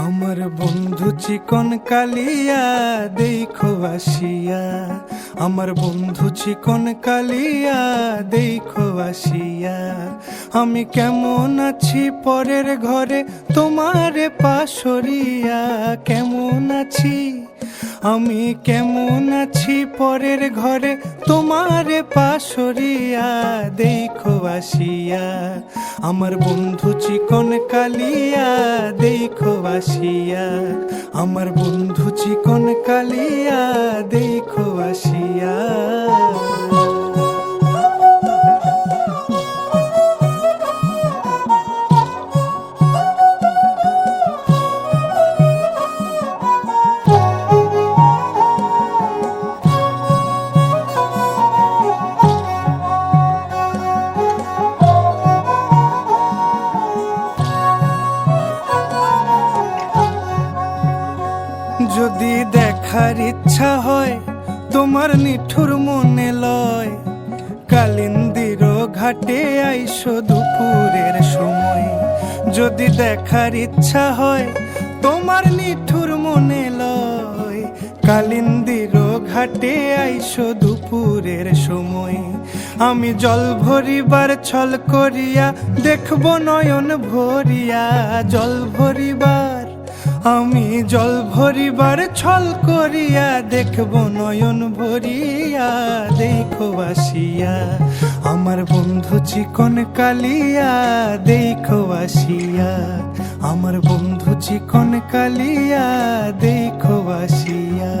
আমার বন্ধু চিকন কালিয়া দেখো আসিয়া, আমার বন্ধু চিকন কালিয়া দেখো আসিয়া। আমি কেমন আছি পরের ঘরে তোমারে পাশরিয়া, কেমন আছি আমি কেমন আছি পরের ঘরে তোমারে পাশরিয়া দেখো আসিয়া। আমার বন্ধু চিকন কালিয়া দেখো আসিয়া, আমার বন্ধু চিকন কালিয়া দেখো আসিয়া। যদি দেখার ইচ্ছা হয় তোমার নিঠুর মনে লয়, কালিন্দির ঘাটে আইসো দুপুরের সময়। যদি দেখার ইচ্ছা হয় তোমার নিঠুর মনে লয়, কালিন্দির ঘাটে আইসো দুপুরের সময়। আমি জল ভরিবার ছল করিয়া দেখব নয়ন ভরিয়া, জল ভরিবার আমি জল ভরিবার ছল করিয়া দেখব নয়ন ভরিয়া দেখো আসিয়া। আমার বন্ধু চিকন কালিয়া দেখো আসিয়া, আমার বন্ধু চিকন কালিয়া দেখো আসিয়া।